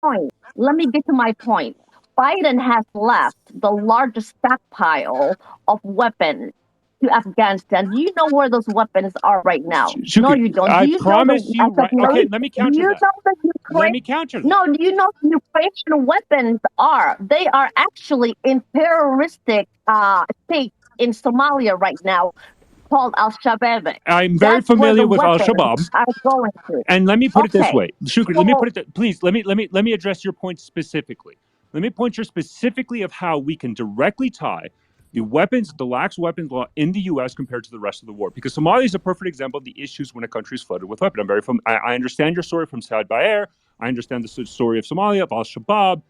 point. Let me get to my point. Biden has left the largest stockpile of weapons to Afghanistan. Do you know where those weapons are right now? No, Shukri, you don't. Do I you know promise the you, as of right? Okay, late? let me Do counter you that. know the Let Ukraine? me counter that. No, do you know the Ukrainian weapons are? They are actually in terroristic states in Somalia right now, called Al Shabaab. I'm very That's where the familiar with Al weapons Shabaab. are going to. And let me put it this Okay, way, Shukri. Let me so put it. Please let me address your point specifically. Let me point you specifically of how we can directly tie the lax weapons law in the U.S. compared to the rest of the world. Because Somalia is a perfect example of the issues when a country is flooded with weapons. I understand your story from Saad Baer. I understand the story of Somalia, of Al Shabaab,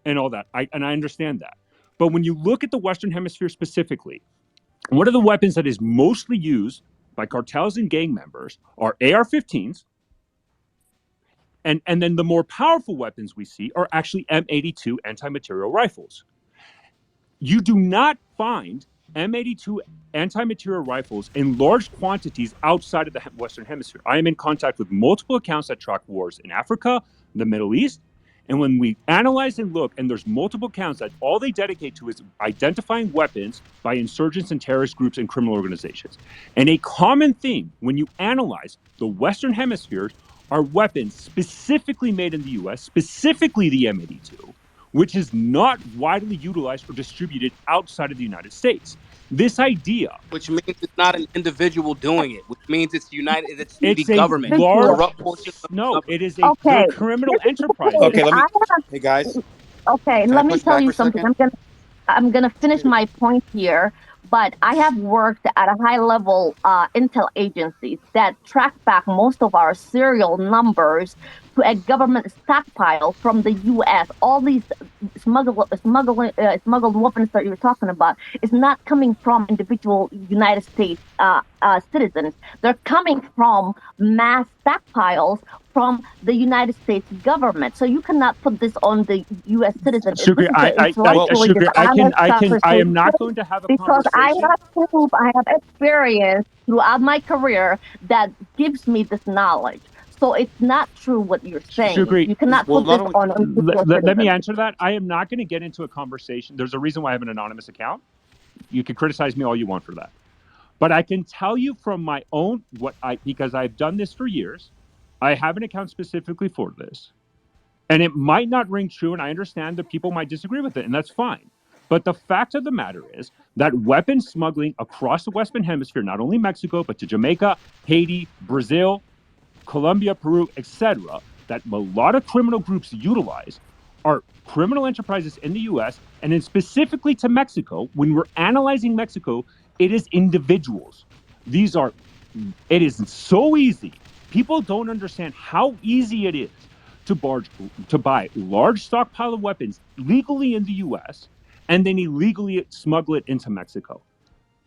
and all that. I understand that. But when you look at the Western Hemisphere specifically, one of the weapons that is mostly used by cartels and gang members are AR-15s, and then the more powerful weapons we see are actually M82 anti-material rifles. You do not find M82 anti-material rifles in large quantities outside of the Western Hemisphere. I am in contact with multiple accounts that track wars in Africa, the Middle East, and when we analyze and look, and there's multiple accounts that all they dedicate to is identifying weapons by insurgents and terrorist groups and criminal organizations. And a common theme when you analyze the Western Hemispheres are weapons specifically made in the US, specifically the M82, which is not widely utilized or distributed outside of the United States. This idea, which means it's not an individual doing it, which means it's the it's a government, ridiculous. large, corrupt portions of the no, it government. is they're Okay, criminal this is the enterprises. thing. Okay, let I me. have Hey guys, okay. can I Let me push tell back for you a something. second? I'm gonna finish my point here, but I have worked at a high level intel agencies that track back most of our serial numbers to a government stockpile from the U.S. All these smuggled weapons that you're talking about is not coming from individual United States citizens. They're coming from mass stockpiles from the United States government. So you cannot put this on the U.S. citizens. This Sugri, is an Well, intellectually Sugri, dishonest I am conversation not going to have a because I conversation. have proof, I have experience throughout my career that gives me this knowledge. So it's not true what you're saying. Sugri, You cannot well, put not this only. on individual let me citizens. answer that. I am not going to get into a conversation. There's a reason why I have an anonymous account. You can criticize me all you want for that. But I can tell you from my own because I've done this for years. I have an account specifically for this. And it might not ring true, and I understand that people might disagree with it, and that's fine. But the fact of the matter is that weapon smuggling across the Western Hemisphere, not only Mexico, but to Jamaica, Haiti, Brazil, Colombia, Peru, etc., that a lot of criminal groups utilize are criminal enterprises in the US and then specifically to Mexico. When we're analyzing Mexico, it is individuals. These are, it is so easy. People don't understand how easy it is to buy large stockpile of weapons legally in the US and then illegally smuggle it into Mexico.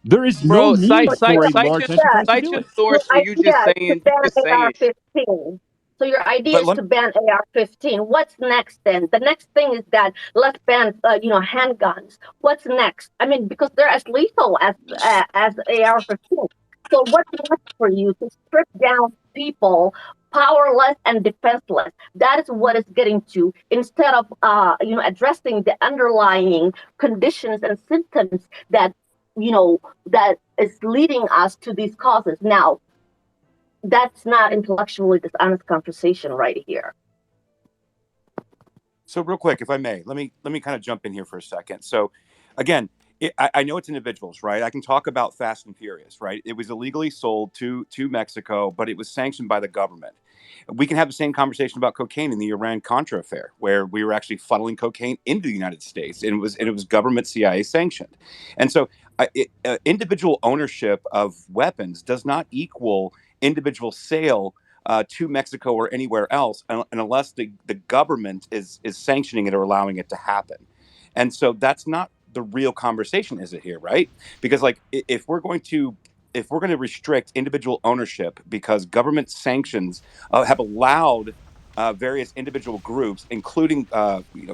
There is no Bro, need So for your a large idea, enterprise to cite do your it. source for you just is to saying ban AR-15. So your idea But is let. to ban AR-15. What's next then? The next thing is that let's ban, handguns. What's next? I mean, because they're as lethal as AR-15. So what's next for you to strip down people powerless and defenseless? That is what it's getting to. Instead of addressing the underlying conditions and symptoms that is leading us to these causes. Now, that's not intellectually dishonest conversation right here. So real quick, if I may, let me kind of jump in here for a second. So, again, I know it's individuals, right? I can talk about Fast and Furious, right? It was illegally sold to Mexico, but it was sanctioned by the government. We can have the same conversation about cocaine in the Iran Contra affair, where we were actually funneling cocaine into the United States, and it was government CIA sanctioned. And so, individual ownership of weapons does not equal individual sale to Mexico or anywhere else, and unless the government is sanctioning it or allowing it to happen. And so that's not the real conversation, is it here, right? Because like if we're going to restrict individual ownership because government sanctions have allowed various individual groups, including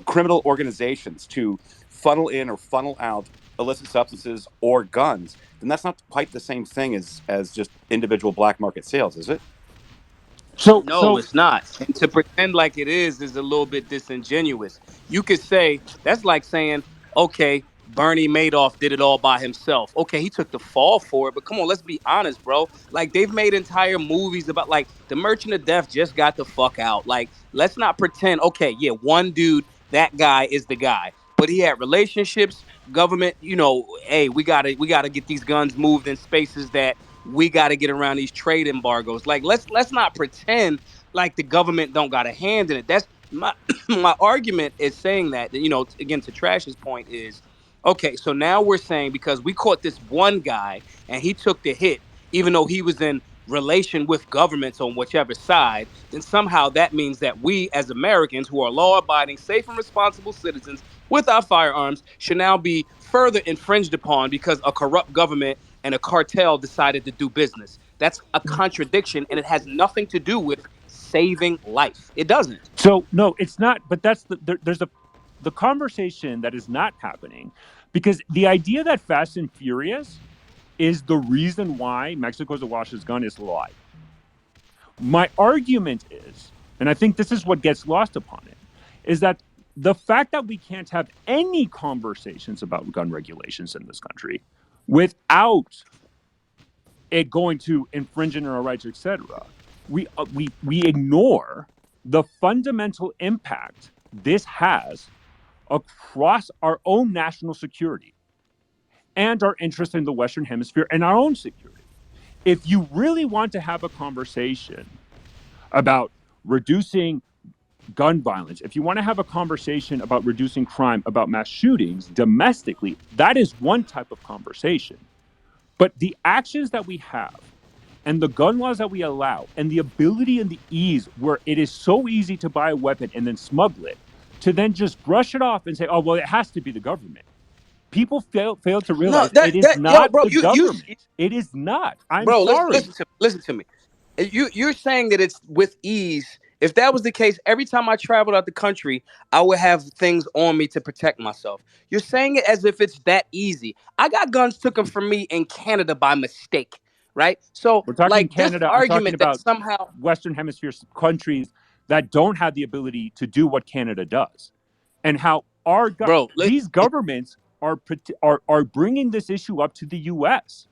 criminal organizations, to funnel in or funnel out illicit substances or guns, then that's not quite the same thing as just individual black market sales, is it? So No, so it's not. And to pretend like it is a little bit disingenuous. You could say that's like saying, okay, Bernie Madoff did it all by himself. Okay, he took the fall for it, but come on, let's be honest, bro. Like they've made entire movies about like the Merchant of Death just got the fuck out. Like, let's not pretend, okay, yeah, one dude, that guy is the guy. But he had relationships, government, hey, we gotta get these guns moved in spaces that we got to get around these trade embargoes. Like let's not pretend like the government don't got a hand in it. That's my my argument is saying that again to Trash's point is okay. So now we're saying because we caught this one guy and he took the hit, even though he was in relation with governments on whichever side, then somehow that means that we as Americans who are law-abiding, safe and responsible citizens with our firearms should now be further infringed upon because a corrupt government and a cartel decided to do business. That's a contradiction, and it has nothing to do with saving life. It doesn't. so no, it's not. But that's there's the conversation that is not happening, because the idea that Fast and Furious is the reason why Mexico's awash is gun is a lie. My argument is, and I think this is what gets lost upon it, is that the fact that we can't have any conversations about gun regulations in this country without it going to infringing on our rights, etc., we ignore the fundamental impact this has across our own national security and our interest in the Western Hemisphere and our own security. If you really want to have a conversation about reducing gun violence, if you want to have a conversation about reducing crime, about mass shootings domestically, that is one type of conversation. But the actions that we have and the gun laws that we allow and the ability and the ease where it is so easy to buy a weapon and then smuggle it, to then just brush it off and say, oh, well, it has to be the government. People fail to No, realize it that is that yo, not bro, the government. It is not. I'm bro, sorry. listen to me. You're saying that it's with ease. If that was the case, every time I traveled out the country, I would have things on me to protect myself. You're saying it as if it's that easy. I got guns taken from me in Canada by mistake, right? So, We're talking like this Canada. I'm talking argument that about somehow, Western Hemisphere countries that don't have the ability to do what Canada does, and how bro, these governments are bringing this issue up to the U.S.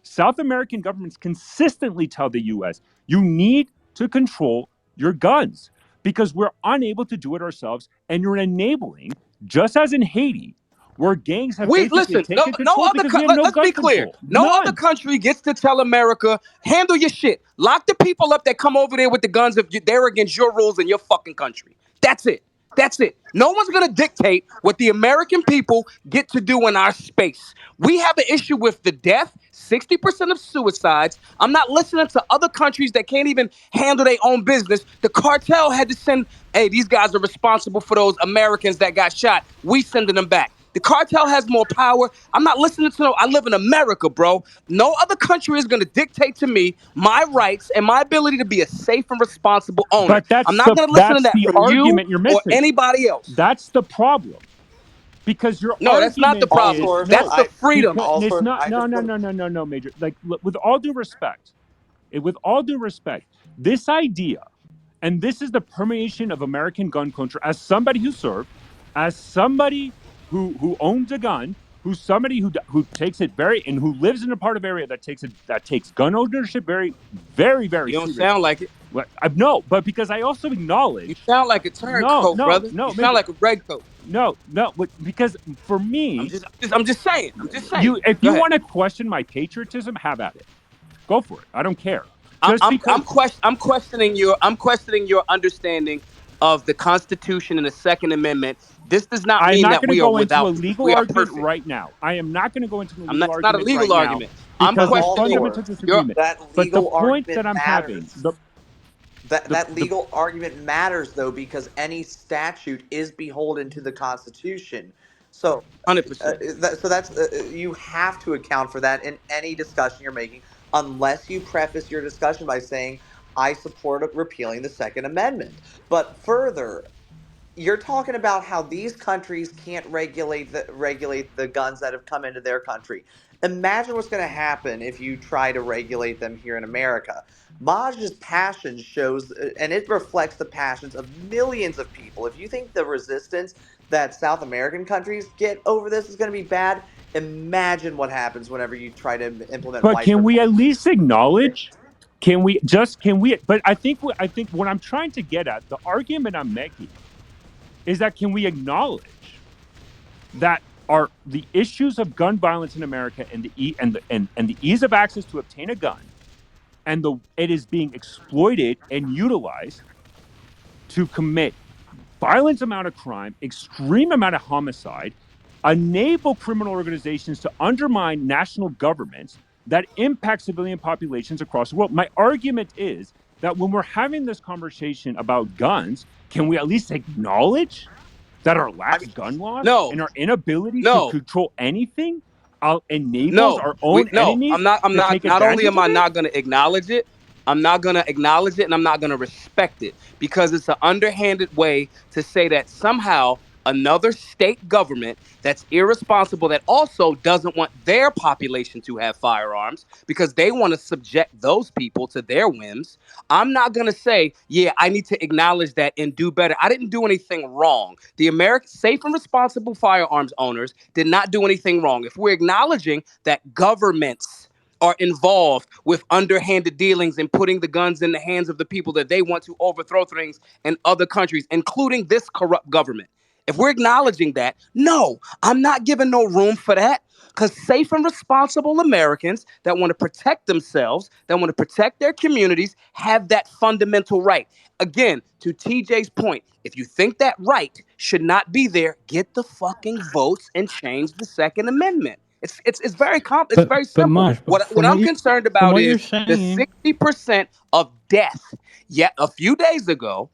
South American governments consistently tell the U.S. you need to control your guns because we're unable to do it ourselves, and you're enabling, just as in Haiti, where gangs have we basically listen. No, taken control because we have no let's gun be clear. control. No other None. country gets to tell America handle your shit. Lock the people up that come over there with the guns if they're against your rules in your fucking country. That's it. That's it. No one's going to dictate what the American people get to do in our space. We have an issue with the death, 60% of suicides. I'm not listening to other countries that can't even handle their own business. The cartel had to send, hey, these guys are responsible for those Americans that got shot. We sending them back. The cartel has more power. I'm not listening to no. I live in America, bro. No other country is going to dictate to me my rights and my ability to be a safe and responsible owner. But I'm not going to listen to that's that the from you argument you're or missing. anybody else. That's the problem. Because your No, that's not the argument All problem. is sorts. That's no, the I freedom. because all it's sorts. not. I No, just no, want no, no, no, no, Major. Like, look, with all due respect, with all due respect, this idea, and this is the permeation of American gun culture. As somebody who served, as somebody who owns a gun, who's somebody who takes it very and who lives in a part of area that takes gun ownership very, very, very You don't sound seriously. like it. Well, I no, but because I also You acknowledge, sound like a turncoat, brother. You sound Major, like a red coat. no, because for me, I'm just saying. I'm just saying. you if Go you ahead. want to question my patriotism, have at it. Go for it. I don't care. Just because I'm questioning your understanding of the Constitution and the Second Amendment. This does not I'm mean not that going to we are go into a without legal we are argument perfect. right now. I am not going to go into a I'm legal not. It's not a argument right legal now argument. I'm but because there's questioning fundamental Balfour, your. disagreement. that But the legal point argument that I'm having, matters. That the legal argument matters though because any statute is beholden to the Constitution. So, 100%. you have to account for that in any discussion you're making, unless you preface your discussion by saying I support repealing the Second Amendment. But further, you're talking about how these countries can't regulate the guns that have come into their country. Imagine what's going to happen if you try to regulate them here in America. Maj's passion shows, and it reflects the passions of millions of people. If you think the resistance that South American countries get over this is going to be bad, imagine what happens whenever you try to implement But can we wiper. at least acknowledge? Can we? But I think what I'm trying to get at, the argument I'm making, is that can we acknowledge that are the issues of gun violence in America and the ease of access to obtain a gun, and the it is being exploited and utilized to commit violent amount of crime, extreme amount of homicide, enable criminal organizations to undermine national governments that impact civilian populations across the world. My argument is that when we're having this conversation about guns, can we at least acknowledge that our I lax mean, gun laws No, and our inability to no, control anything enables no. our own No. enemies I'm not. I'm to not. take Not only advantage am of I it? not going to acknowledge it, I'm not going to acknowledge it, and I'm not going to respect it because it's an underhanded way to say that somehow another state government that's irresponsible, that also doesn't want their population to have firearms because they want to subject those people to their whims. I'm not going to say, yeah, I need to acknowledge that and do better. I didn't do anything wrong. The American safe and responsible firearms owners did not do anything wrong. If we're acknowledging that governments are involved with underhanded dealings and putting the guns in the hands of the people that they want to overthrow things in other countries, including this corrupt government. If we're acknowledging that, no, I'm not giving no room for that. Because safe and responsible Americans that want to protect themselves, that want to protect their communities, have that fundamental right. Again, to TJ's point, if you think that right should not be there, get the fucking votes and change the Second Amendment. It's very But simple. Marsh, What I'm concerned from about what you're is the saying, 60% of death. Yet a few days ago,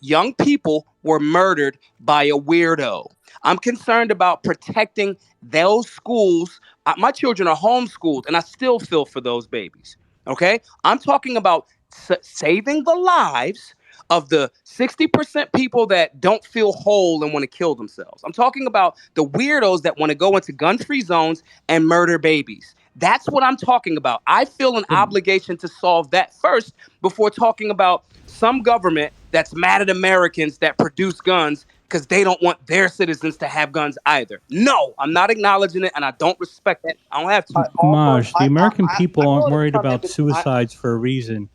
young people were murdered by a weirdo. I'm concerned about protecting those schools. My children are homeschooled, and I still feel for those babies. Okay, I'm talking about saving the lives of the 60% people that don't feel whole and want to kill themselves. I'm talking about the weirdos that want to go into gun-free zones and murder babies. That's what I'm talking about. I feel an but obligation to solve that first before talking about some government that's mad at Americans that produce guns because they don't want their citizens to have guns either. No, I'm not acknowledging it and I don't respect it. I don't have to. also, Marsh, the American people I'm aren't willing to worried come in about between. suicides for a reason.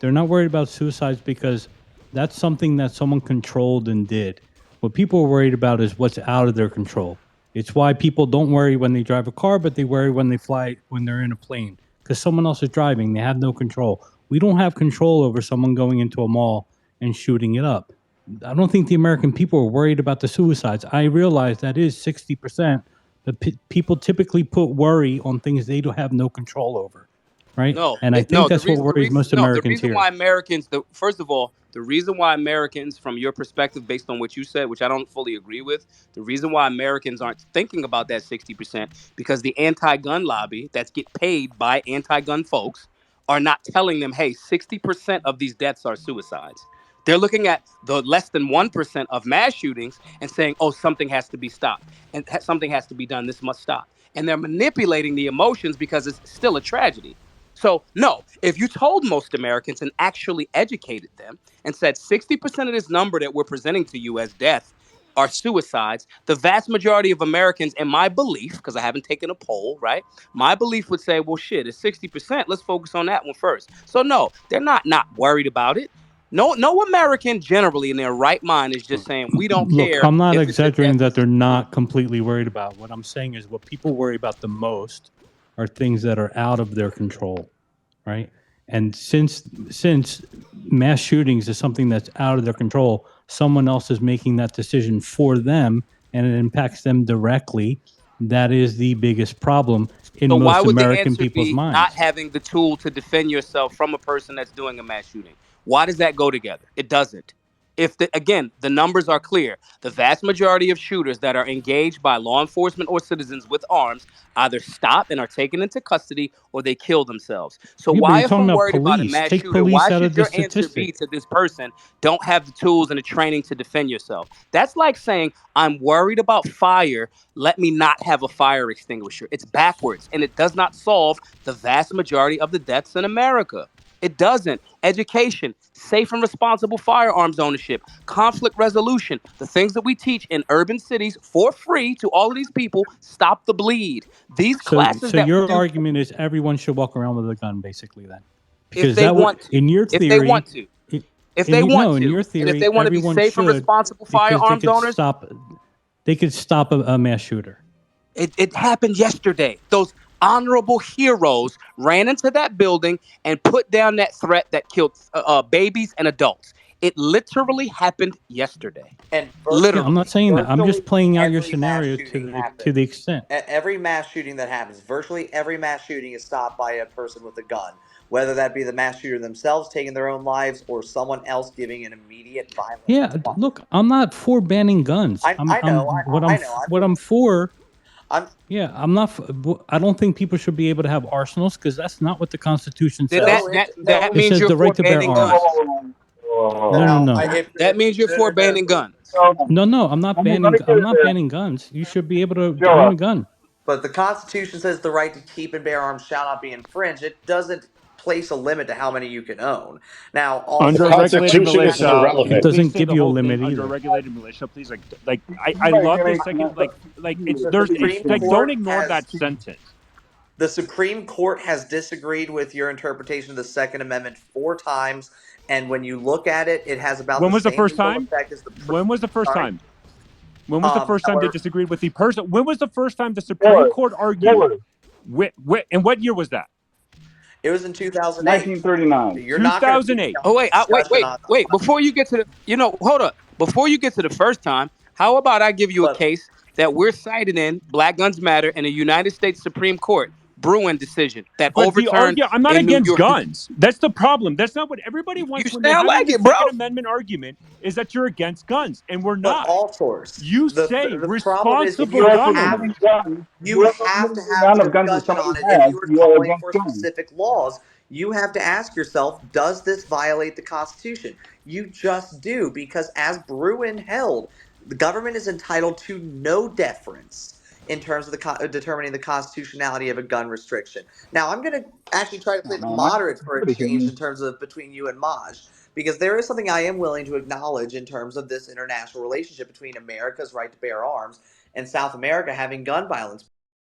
They're not worried about suicides because that's something that someone controlled and did. What people are worried about is what's out of their control. It's why people don't worry when they drive a car, but they worry when they fly, when they're in a plane, because someone else is driving. They have no control. We don't have control over someone going into a mall and shooting it up. I don't think the American people are worried about the suicides. I realize that is 60%, but people typically put worry on things they don't have no control over, right? No, And I think no. that's what worries most The Americans reason here. why first of all, the reason why Americans, from your perspective, based on what you said, which I don't fully agree with, the reason why Americans aren't thinking about that 60%, because the anti-gun lobby that's get paid by anti-gun folks are not telling them, hey, 60% of these deaths are suicides. They're looking at the less than 1% of mass shootings and saying, oh, something has to be stopped and something has to be done. This must stop. And they're manipulating the emotions because it's still a tragedy. So, no, if you told most Americans and actually educated them and said 60% of this number that we're presenting to you as death are suicides, the vast majority of Americans, in my belief, because I haven't taken a poll, right? My belief would say, well, shit, it's 60%. Let's focus on that one first. So, no, they're not worried about it. No American generally in their right mind is just saying, we don't Look, care I'm not if it's a exaggerating death. that they're not completely worried about. What I'm saying is what people worry about the most are things that are out of their control, right? And since mass shootings is something that's out of their control, someone else is making that decision for them and it impacts them directly. That is the biggest problem in So why most would the American answer people's be not minds. having the tool to defend yourself from a person that's doing a mass shooting? Why does that go together? It doesn't. Again, the numbers are clear. The vast majority of shooters that are engaged by law enforcement or citizens with arms either stop and are taken into custody or they kill themselves. So Yeah, but why, you're if talking I'm about worried about a police. mass Take shooter, why police out should of the your answer statistic. be to this person, don't have the tools and the training to defend yourself? That's like saying, I'm worried about fire, let me not have a fire extinguisher. It's backwards, and it does not solve the vast majority of the deaths in America. It doesn't. Education, safe and responsible firearms ownership, conflict resolution, the things that we teach in urban cities for free to all of these people, stop the bleed. These classes So that we your do, argument is everyone should walk around with a gun, basically, then, if because they that would, want to, in your if they want theory, to, i- if in they you want no, in to, your and if they theory, want to be everyone safe and should, responsible because firearms owners, they could stop a mass shooter. it happened yesterday. Those honorable heroes ran into that building and put down that threat that killed babies and adults. It literally happened yesterday. And Yeah, I'm not Literally. saying that. I'm just virtually playing out your every mass scenario shooting to happens. the extent. Every mass shooting that happens, virtually every mass shooting is stopped by a person with a gun, whether that be the mass shooter themselves taking their own lives or someone else giving an immediate violent Yeah, response. look, I'm not for banning guns. I know, I know. What I'm for. I'm Yeah, I'm not. I don't think people should be able to have arsenals because that's not what the Constitution That says. that no, that no. that It means says you're the for right to bear banning arms. guns. No, no, Now, no, That means you're for banning guns. no, no. I'm not banning. I'm not banning guns. You should be able to own a gun. but the Constitution says the right to keep and bear arms shall not be infringed. It doesn't place a limit to how many you can own. Now, Under also, a regulated Constitution is militia, can It you irrelevant. please doesn't say give the you a whole limit thing? Under a either. regulated militia, please. I love this second. Like it's the there's it's Supreme like don't Court ignore has that sentence. the Supreme Court has disagreed with your interpretation of the Second Amendment 4 times, and when you look at it, it has about When the was the same first legal time? effect as the. When was the first Sorry. time? When was the first time they However, disagreed with the person? When was the first time the Supreme Court argued? And what year was that? it was in 2008. 1939. You're not going to beat me 2008. on Oh the wait, discussion on. wait. Before you get to the, hold up. Before you get to the first time, how about I give you a But case that we're cited in Black Guns Matter in the United States Supreme Court Bruin decision that But the overturned I'm not in New against York. guns. That's the problem. That's not what everybody You wants when they're sound having like the it, bro. Second Amendment argument is that you're against guns, and we're but not. all sorts. You The say the problem is responsible gun owners. you have to have a discussion on it if you are calling for specific laws. You have to ask yourself, does this violate the Constitution? You just do, because as Bruin held, the government is entitled to no deference in terms of determining the constitutionality of a gun restriction. Now, I'm going to actually try to play the moderate for a change in terms of between you and Maj, because there is something I am willing to acknowledge in terms of this international relationship between America's right to bear arms and South America having gun violence.